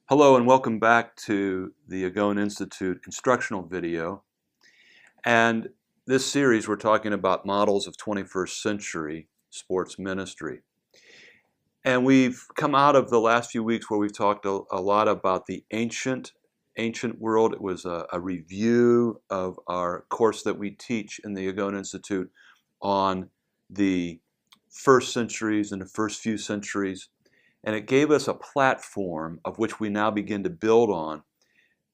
Hello and welcome back to the Agone Institute instructional video. And this series we're talking about models of 21st century sports ministry. And we've come out of the last few weeks where we've talked a lot about the ancient world. It was a review of our course that we teach in the Agone Institute on the first centuries and the first few centuries. And it gave us a platform of which we now begin to build on.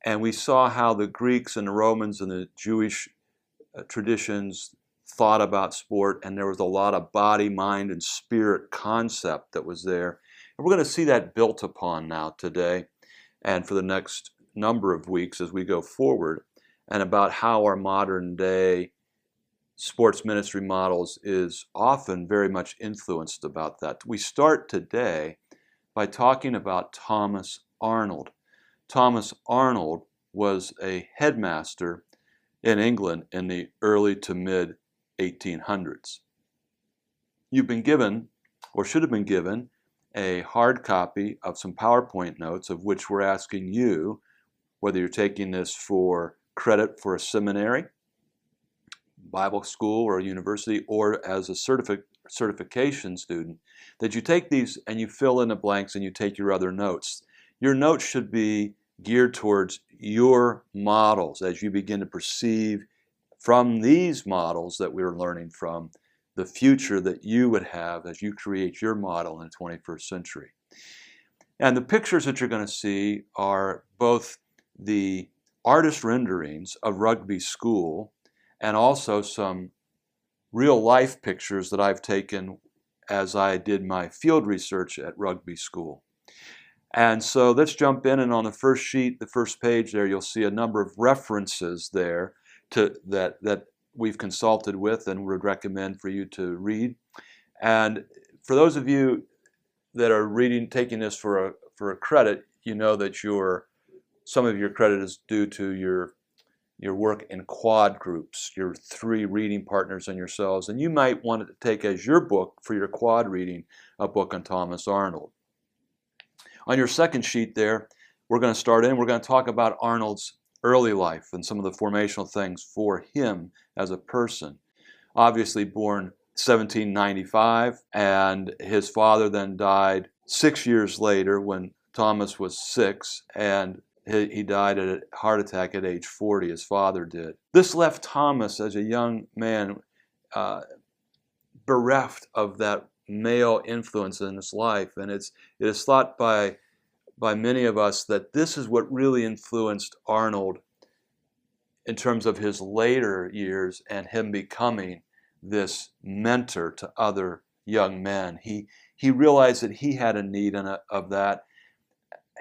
And we saw how the Greeks and the Romans and the Jewish traditions thought about sport, and there was a lot of body, mind, and spirit concept that was there. And we're going to see that built upon now today and for the next number of weeks as we go forward, and about how our modern day sports ministry models is often very much influenced about that. We start today by talking about Thomas Arnold. Thomas Arnold was a headmaster in England in the early to mid 1800s. You've been given, or should have been given, a hard copy of some PowerPoint notes of which we're asking you whether you're taking this for credit for a seminary, Bible school, or a university, or as a certification student, that you take these and you fill in the blanks and you take your other notes. Your notes should be geared towards your models as you begin to perceive from these models that we're learning from the future that you would have as you create your model in the 21st century. And the pictures that you're going to see are both the artist renderings of Rugby School and also some real life pictures that I've taken as I did my field research at Rugby School. And so let's jump in, and on the first sheet, the first page there, you'll see a number of references there that we've consulted with and would recommend for you to read. And for those of you that are taking this for a credit, you know that some of your credit is due to your work in quad groups, your 3 reading partners and yourselves, and you might want to take as your book for your quad reading a book on Thomas Arnold. On your second sheet there, we're going to talk about Arnold's early life and some of the formational things for him as a person. Obviously born 1795, and his father then died 6 years later when Thomas was 6, and he died at a heart attack at age 40, his father did. This left Thomas as a young man bereft of that male influence in his life, and it is thought by many of us that this is what really influenced Arnold in terms of his later years and him becoming this mentor to other young men. He realized that he had a need of that.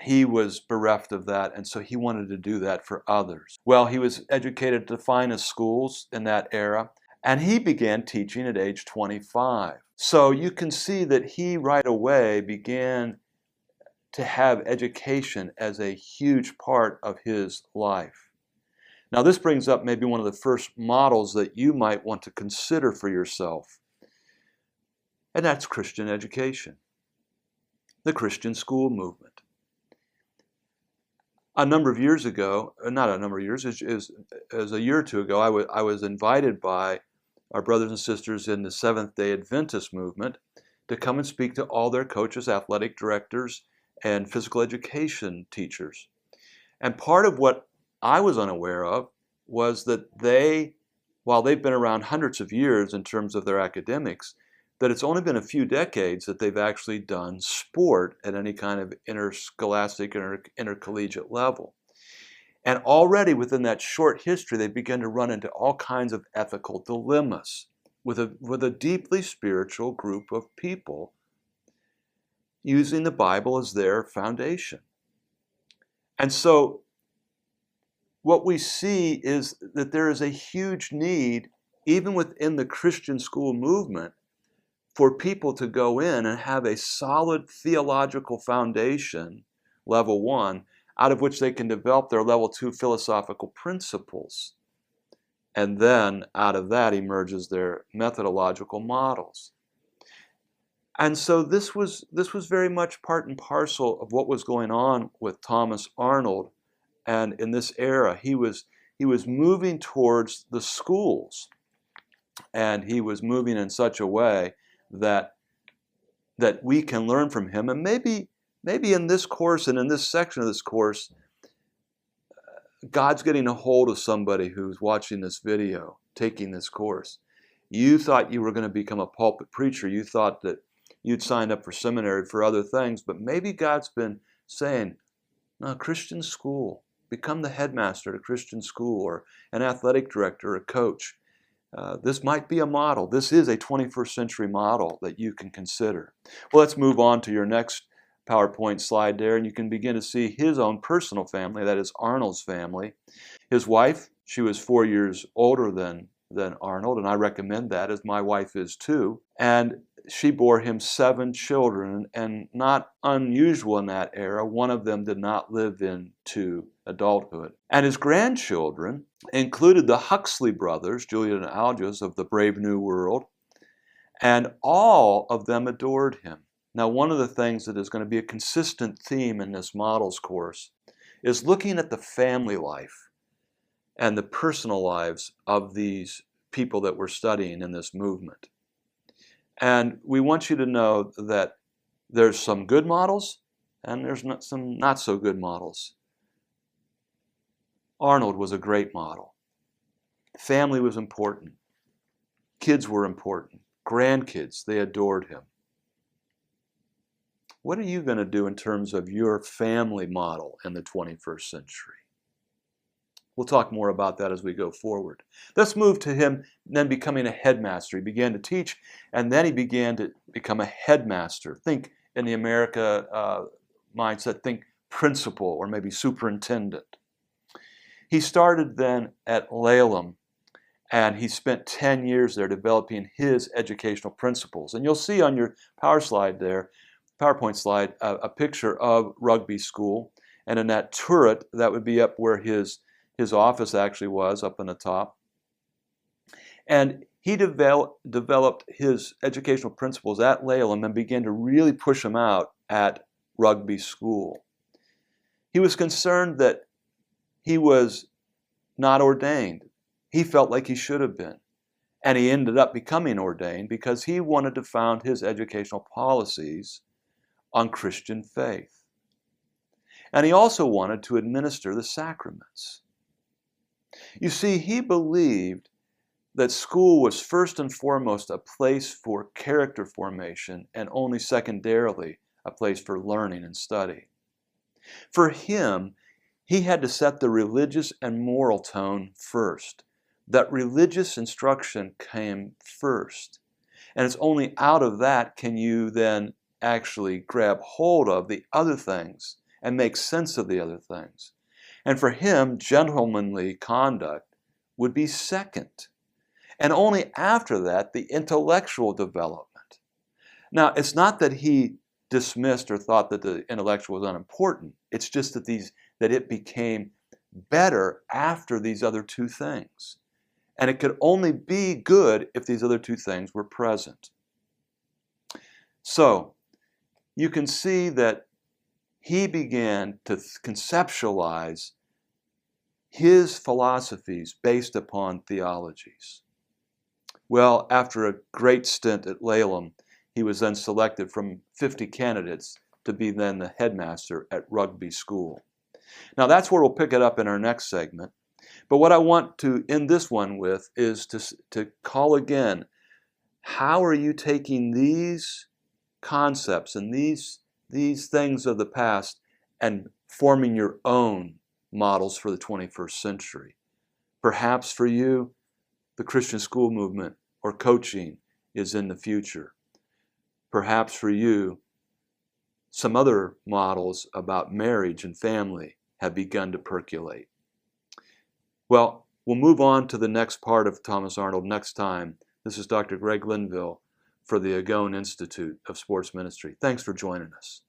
He was bereft of that, and so he wanted to do that for others. Well, he was educated at the finest schools in that era, and he began teaching at age 25. So you can see that he right away began to have education as a huge part of his life. Now this brings up maybe one of the first models that you might want to consider for yourself, and that's Christian education, the Christian school movement. A number of years ago, not a number of years, as a year or two ago, I was invited by our brothers and sisters in the Seventh-day Adventist movement to come and speak to all their coaches, athletic directors, and physical education teachers. And part of what I was unaware of was that while they've been around hundreds of years in terms of their academics, that it's only been a few decades that they've actually done sport at any kind of interscholastic or intercollegiate level. And already within that short history, they began to run into all kinds of ethical dilemmas with a deeply spiritual group of people using the Bible as their foundation. And so what we see is that there is a huge need, even within the Christian school movement, for people to go in and have a solid theological foundation, level 1, out of which they can develop their level 2 philosophical principles. And then out of that emerges their methodological models. And so this was very much part and parcel of what was going on with Thomas Arnold. And in this era, he was moving towards the schools, and he was moving in such a way that we can learn from him. And maybe in this course and in this section of this course, God's getting a hold of somebody who's watching this video, taking this course. You thought you were going to become a pulpit preacher. You thought that you'd signed up for seminary for other things, but maybe God's been saying, no, Christian school. Become the headmaster at a Christian school, or an athletic director, or a coach. This might be a model. This is a 21st century model that you can consider. Well, let's move on to your next PowerPoint slide there, and you can begin to see his own personal family, that is Arnold's family. His wife, she was 4 years older than Arnold, and I recommend that, as my wife is too. And she bore him 7 children, and not unusual in that era, one of them did not live into adulthood. And his grandchildren included the Huxley brothers, Julian and Algius, of the Brave New World, and all of them adored him. Now, one of the things that is going to be a consistent theme in this models course is looking at the family life and the personal lives of these people that we're studying in this movement. And we want you to know that there's some good models and there's some not so good models. Arnold was a great model. Family was important. Kids were important. Grandkids, they adored him. What are you going to do in terms of your family model in the 21st century? We'll talk more about that as we go forward. Let's move to him then becoming a headmaster. He began to teach, and then he began to become a headmaster. Think in the America mindset, think principal or maybe superintendent. He started then at Laleham, and he spent 10 years there developing his educational principles. And you'll see on your PowerPoint slide, a picture of Rugby School, and in that turret, that would be up where his office actually was, up on the top. And he developed his educational principles at Laleham and began to really push them out at Rugby School. He was concerned that he was not ordained. He felt like he should have been. And he ended up becoming ordained because he wanted to found his educational policies on Christian faith. And he also wanted to administer the sacraments. You see, he believed that school was first and foremost a place for character formation and only secondarily a place for learning and study. For him, he had to set the religious and moral tone first. That religious instruction came first. And it's only out of that can you then actually grab hold of the other things and make sense of the other things. And for him, gentlemanly conduct would be second. And only after that, the intellectual development. Now, it's not that he dismissed or thought that the intellectual was unimportant. It's just that it became better after these other two things. And it could only be good if these other two things were present. So, you can see that he began to conceptualize his philosophies based upon theologies. Well, after a great stint at Laleham, he was then selected from 50 candidates to be then the headmaster at Rugby School. Now that's where we'll pick it up in our next segment. But what I want to end this one with is to call again, how are you taking these concepts and these things of the past and forming your own models for the 21st century? Perhaps for you, the Christian school movement or coaching is in the future. Perhaps for you, some other models about marriage and family have begun to percolate. Well, we'll move on to the next part of Thomas Arnold next time. This is Dr. Greg Linville for the Agone Institute of Sports Ministry. Thanks for joining us.